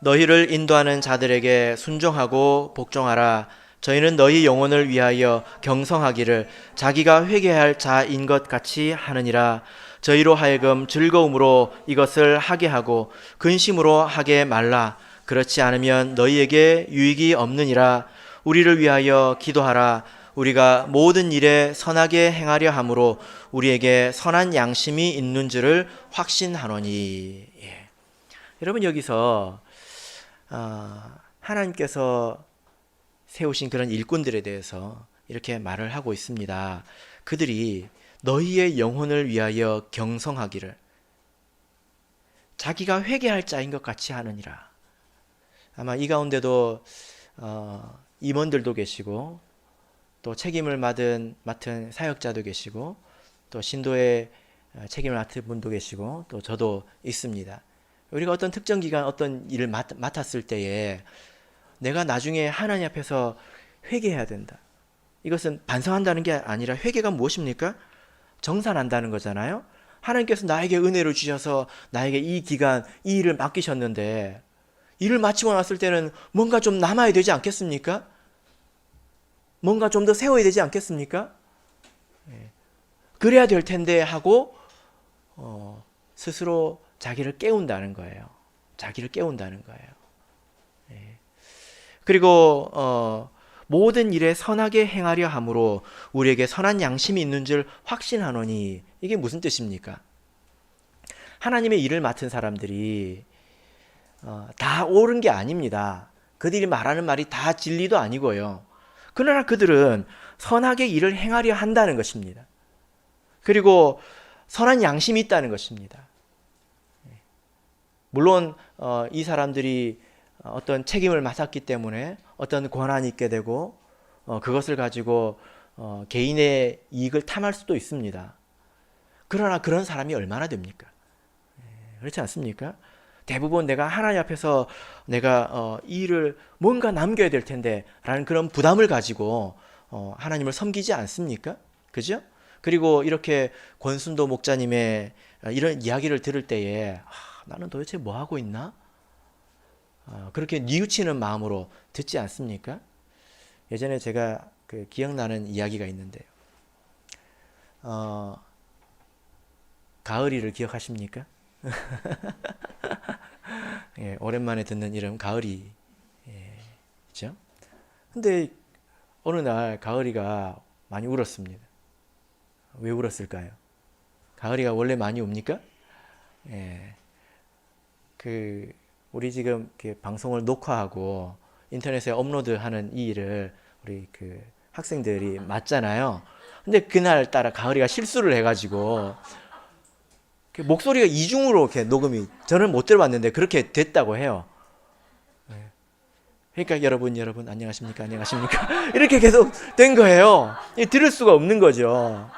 너희를 인도하는 자들에게 순종하고 복종하라. 저희는 너희 영혼을 위하여 경성하기를 자기가 회개할 자인 것 같이 하느니라. 저희로 하여금 즐거움으로 이것을 하게 하고 근심으로 하게 말라. 그렇지 않으면 너희에게 유익이 없느니라. 우리를 위하여 기도하라. 우리가 모든 일에 선하게 행하려 함으로 우리에게 선한 양심이 있는 줄을 확신하노니. 여러분, 여기서 하나님께서 세우신 그런 일꾼들에 대해서 이렇게 말을 하고 있습니다. 그들이 너희의 영혼을 위하여 경성하기를 자기가 회개할 자인 것 같이 하느니라. 아마 이 가운데도 임원들도 계시고 또 책임을 맡은 사역자도 계시고 또 신도의 책임을 맡은 분도 계시고 또 저도 있습니다. 우리가 어떤 특정 기간 어떤 일을 맡았을 때에 내가 나중에 하나님 앞에서 회개해야 된다. 이것은 반성한다는 게 아니라 회개가 무엇입니까? 정산한다는 거잖아요. 하나님께서 나에게 은혜를 주셔서 나에게 이 기간 이 일을 맡기셨는데 일을 마치고 났을 때는 뭔가 좀 남아야 되지 않겠습니까? 뭔가 좀 더 세워야 되지 않겠습니까? 그래야 될 텐데 하고 스스로 자기를 깨운다는 거예요. 자기를 깨운다는 거예요. 그리고 모든 일에 선하게 행하려 함으로 우리에게 선한 양심이 있는 줄 확신하노니 이게 무슨 뜻입니까? 하나님의 일을 맡은 사람들이 다 옳은 게 아닙니다. 그들이 말하는 말이 다 진리도 아니고요. 그러나 그들은 선하게 일을 행하려 한다는 것입니다. 그리고 선한 양심이 있다는 것입니다. 물론 이 사람들이 어떤 책임을 맡았기 때문에 어떤 권한이 있게 되고 그것을 가지고 개인의 이익을 탐할 수도 있습니다. 그러나 그런 사람이 얼마나 됩니까? 그렇지 않습니까? 대부분 내가 하나님 앞에서 내가 이 일을 뭔가 남겨야 될 텐데 라는 그런 부담을 가지고 하나님을 섬기지 않습니까? 그죠? 그리고 이렇게 권순도 목자님의 이런 이야기를 들을 때에 나는 도대체 뭐 하고 있나? 그렇게 뉘우치는 마음으로 듣지 않습니까? 예전에 제가 기억나는 이야기가 있는데요. 가을이를 기억하십니까? 예, 오랜만에 듣는 이름 가을이. 그죠? 근데 어느 날 가을이가 많이 울었습니다. 왜 울었을까요? 가을이가 원래 많이 웁니까? 예. 우리 지금 방송을 녹화하고 인터넷에 업로드하는 이 일을 우리 학생들이 맡잖아요. 근데 그날 따라 가을이가 실수를 해가지고 목소리가 이중으로 이렇게 녹음이 저는 못 들어봤는데 그렇게 됐다고 해요. 그러니까 여러분 안녕하십니까 이렇게 계속 된 거예요. 들을 수가 없는 거죠.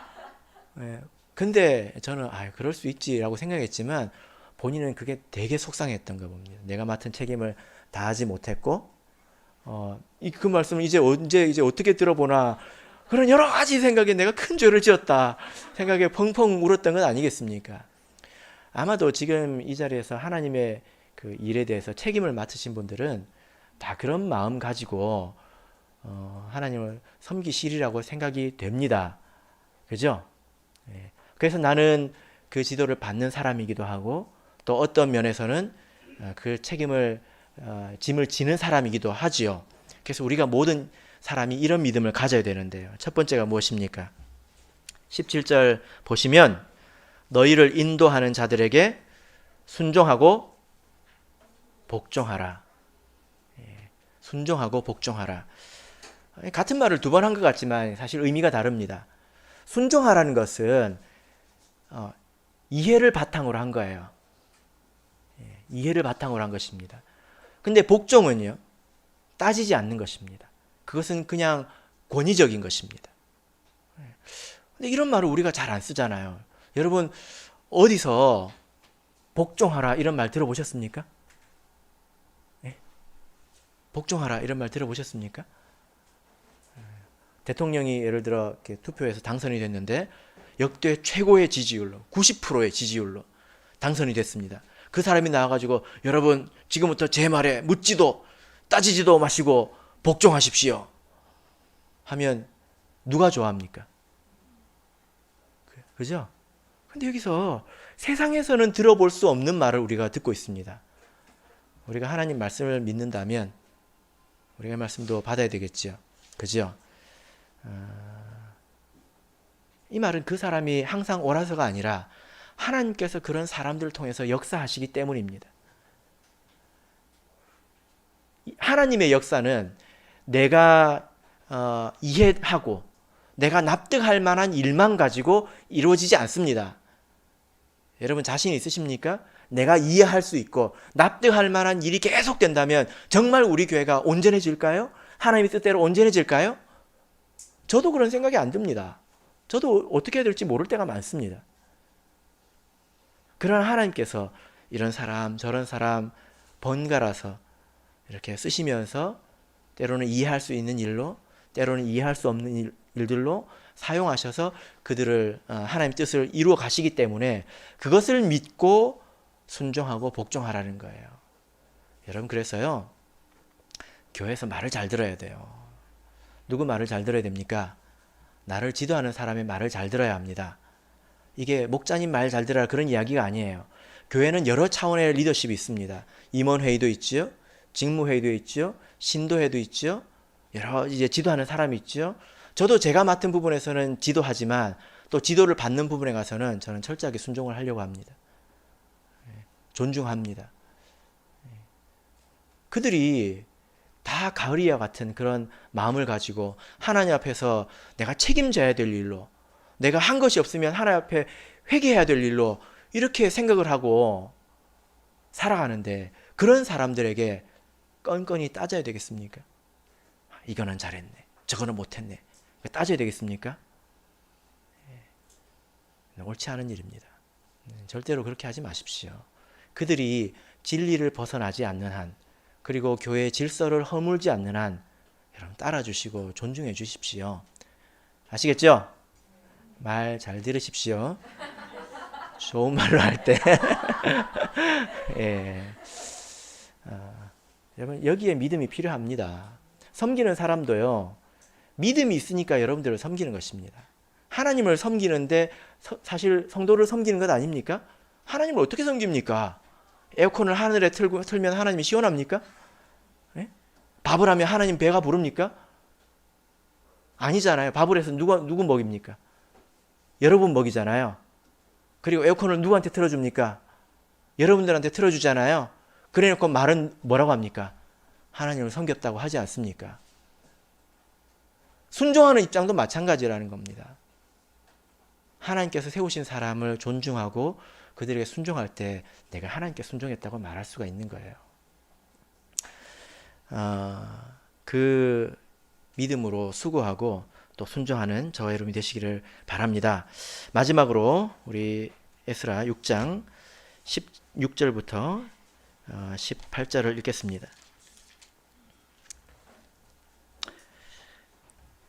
근데 저는 그럴 수 있지라고 생각했지만 본인은 그게 되게 속상했던 거 봅니다. 내가 맡은 책임을 다하지 못했고 그 말씀을 이제 어떻게 들어보나 그런 여러 가지 생각에 내가 큰 죄를 지었다 생각에 펑펑 울었던 건 아니겠습니까? 아마도 지금 이 자리에서 하나님의 그 일에 대해서 책임을 맡으신 분들은 다 그런 마음 가지고 하나님을 섬기시리라고 생각이 됩니다. 그죠? 그래서 나는 그 지도를 받는 사람이기도 하고 또 어떤 면에서는 그 책임을 짐을 지는 사람이기도 하지요. 그래서 우리가 모든 사람이 이런 믿음을 가져야 되는데요. 첫 번째가 무엇입니까? 17절 보시면 너희를 인도하는 자들에게 순종하고 복종하라. 순종하고 복종하라. 같은 말을 두 번 한 것 같지만 사실 의미가 다릅니다. 순종하라는 것은 이해를 바탕으로 한 거예요. 이해를 바탕으로 한 것입니다. 근데 복종은요, 따지지 않는 것입니다. 그것은 그냥 권위적인 것입니다. 근데 이런 말을 우리가 잘 안 쓰잖아요. 여러분, 어디서 복종하라 이런 말 들어보셨습니까? 복종하라 이런 말 들어보셨습니까? 대통령이 예를 들어 이렇게 투표에서 당선이 됐는데 역대 최고의 지지율로 90%의 지지율로 당선이 됐습니다. 그 사람이 나와가지고 여러분 지금부터 제 말에 묻지도 따지지도 마시고 복종하십시오 하면 누가 좋아합니까? 그죠? 근데 여기서 세상에서는 들어볼 수 없는 말을 우리가 듣고 있습니다. 우리가 하나님 말씀을 믿는다면 우리가 말씀도 받아야 되겠죠. 그죠? 이 말은 그 사람이 항상 옳아서가 아니라 하나님께서 그런 사람들을 통해서 역사하시기 때문입니다. 하나님의 역사는 내가 이해하고 내가 납득할 만한 일만 가지고 이루어지지 않습니다. 여러분 자신 있으십니까? 내가 이해할 수 있고 납득할 만한 일이 계속된다면 정말 우리 교회가 온전해질까요? 하나님의 뜻대로 온전해질까요? 저도 그런 생각이 안 듭니다. 저도 어떻게 해야 될지 모를 때가 많습니다. 그러나 하나님께서 이런 사람 저런 사람 번갈아서 이렇게 쓰시면서 때로는 이해할 수 있는 일로 때로는 이해할 수 없는 일들로 사용하셔서 그들을 하나님의 뜻을 이루어 가시기 때문에 그것을 믿고 순종하고 복종하라는 거예요. 여러분 그래서요 교회에서 말을 잘 들어야 돼요. 누구 말을 잘 들어야 됩니까? 나를 지도하는 사람의 말을 잘 들어야 합니다. 이게 목자님 말 잘 들어라 그런 이야기가 아니에요. 교회는 여러 차원의 리더십이 있습니다. 임원회의도 있지요. 직무회의도 있지요. 신도회도 있지요. 여러 이제 지도하는 사람이 있지요. 저도 제가 맡은 부분에서는 지도하지만 또 지도를 받는 부분에 가서는 저는 철저하게 순종을 하려고 합니다. 존중합니다. 그들이 다 가을이와 같은 그런 마음을 가지고 하나님 앞에서 내가 책임져야 될 일로 내가 한 것이 없으면 하나님 앞에 회개해야 될 일로 이렇게 생각을 하고 살아가는데 그런 사람들에게 건건이 따져야 되겠습니까? 이거는 잘했네. 저거는 못했네. 따져야 되겠습니까? 옳지 않은 일입니다. 절대로 그렇게 하지 마십시오. 그들이 진리를 벗어나지 않는 한 그리고 교회의 질서를 허물지 않는 한 여러분 따라주시고 존중해 주십시오. 아시겠죠? 말 잘 들으십시오. 좋은 말로 할 때 예. 여러분 여기에 믿음이 필요합니다. 섬기는 사람도요. 믿음이 있으니까 여러분들을 섬기는 것입니다. 하나님을 섬기는데 사실 성도를 섬기는 것 아닙니까? 하나님을 어떻게 섬깁니까? 에어컨을 하늘에 틀면 하나님이 시원합니까? 네? 밥을 하면 하나님 배가 부릅니까? 아니잖아요. 밥을 해서 누구 먹입니까? 여러분 먹이잖아요. 그리고 에어컨을 누구한테 틀어줍니까? 여러분들한테 틀어주잖아요. 그래놓고 말은 뭐라고 합니까? 하나님을 섬겼다고 하지 않습니까? 순종하는 입장도 마찬가지라는 겁니다. 하나님께서 세우신 사람을 존중하고 그들에게 순종할 때 내가 하나님께 순종했다고 말할 수가 있는 거예요. 그 믿음으로 수고하고 또 순종하는 저와 여러분이 되시기를 바랍니다. 마지막으로 우리 에스라 6장 16절부터 18절을 읽겠습니다.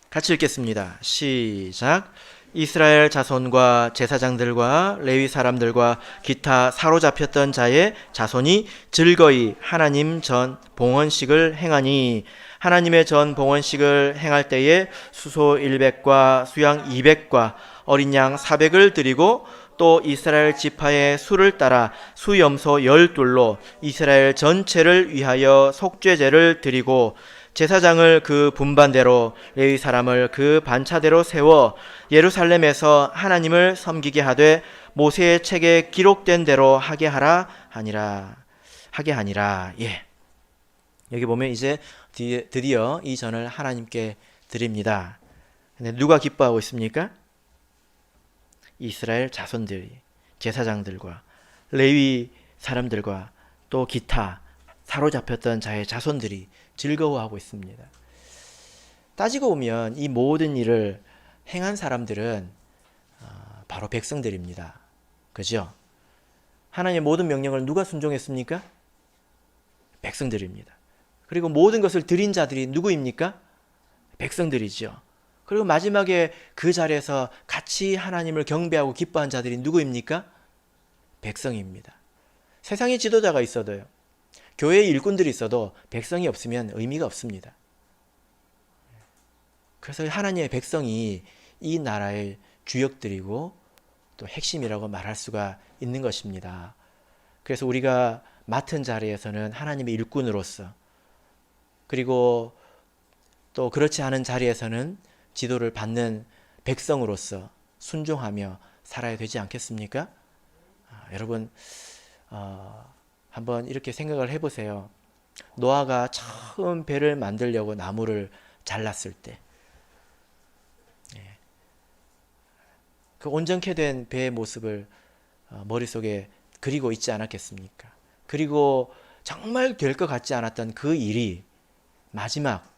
같이 읽겠습니다. 시작. 이스라엘 자손과 제사장들과 레위 사람들과 기타 사로잡혔던 자의 자손이 즐거이 하나님 전 봉헌식을 행하니 하나님의 전 봉헌식을 행할 때에 수소 100과 수양 200과 어린 양 400을 드리고 또 이스라엘 지파의 수를 따라 수염소 12로 이스라엘 전체를 위하여 속죄제를 드리고 제사장을 그 분반대로 레위 사람을 그 반차대로 세워 예루살렘에서 하나님을 섬기게 하되 모세의 책에 기록된 대로 하게 하니라. 예. 여기 보면 이제 드디어 이 전을 하나님께 드립니다. 근데 누가 기뻐하고 있습니까? 이스라엘 자손들이 제사장들과 레위 사람들과 또 기타 사로잡혔던 자의 자손들이 즐거워하고 있습니다. 따지고 보면 이 모든 일을 행한 사람들은 바로 백성들입니다. 그죠? 하나님의 모든 명령을 누가 순종했습니까? 백성들입니다. 그리고 모든 것을 드린 자들이 누구입니까? 백성들이죠. 그리고 마지막에 그 자리에서 같이 하나님을 경배하고 기뻐한 자들이 누구입니까? 백성입니다. 세상에 지도자가 있어도요. 교회의 일꾼들이 있어도 백성이 없으면 의미가 없습니다. 그래서 하나님의 백성이 이 나라의 주역들이고 또 핵심이라고 말할 수가 있는 것입니다. 그래서 우리가 맡은 자리에서는 하나님의 일꾼으로서 그리고 또 그렇지 않은 자리에서는 지도를 받는 백성으로서 순종하며 살아야 되지 않겠습니까? 여러분 한번 이렇게 생각을 해보세요. 노아가 처음 배를 만들려고 나무를 잘랐을 때 그 온전케 된 배의 모습을 머릿속에 그리고 있지 않았겠습니까? 그리고 정말 될 것 같지 않았던 그 일이 마지막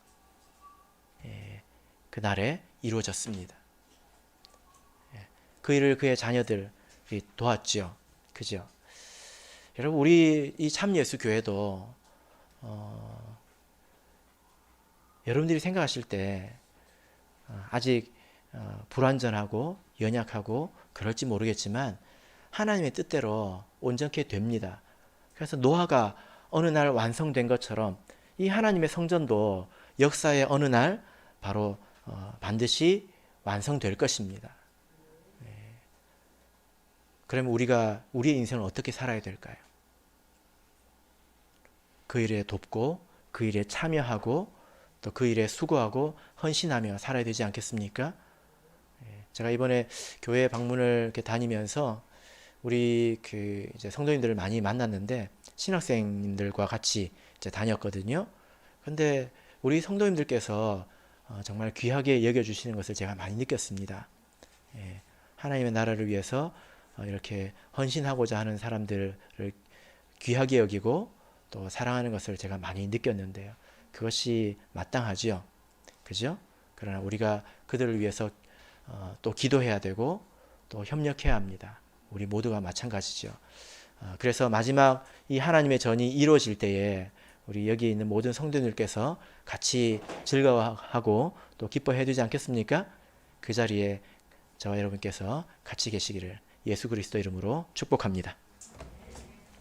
그날에 이루어졌습니다. 그 일을 그의 자녀들이 도왔죠. 그죠? 여러분, 우리 이 참 예수 교회도 여러분들이 생각하실 때 아직 불완전하고 연약하고 그럴지 모르겠지만 하나님의 뜻대로 온전케 됩니다. 그래서 노아가 어느 날 완성된 것처럼 이 하나님의 성전도 역사의 어느 날 바로 반드시 완성될 것입니다. 그러면 우리가 우리의 인생을 어떻게 살아야 될까요? 그 일에 돕고 그 일에 참여하고 또 그 일에 수고하고 헌신하며 살아야 되지 않겠습니까? 제가 이번에 교회 방문을 이렇게 다니면서 우리 그 이제 성도님들을 많이 만났는데 신학생님들과 같이 이제 다녔거든요. 근데 우리 성도님들께서 정말 귀하게 여겨주시는 것을 제가 많이 느꼈습니다. 하나님의 나라를 위해서 이렇게 헌신하고자 하는 사람들을 귀하게 여기고 또 사랑하는 것을 제가 많이 느꼈는데요. 그것이 마땅하지요. 그죠? 그러나 우리가 그들을 위해서 또 기도해야 되고 또 협력해야 합니다. 우리 모두가 마찬가지죠. 그래서 마지막 이 하나님의 전이 이루어질 때에 우리 여기 있는 모든 성도님들께서 같이 즐거워하고 또 기뻐해 주지 않겠습니까? 그 자리에 저와 여러분께서 같이 계시기를 예수 그리스도 이름으로 축복합니다.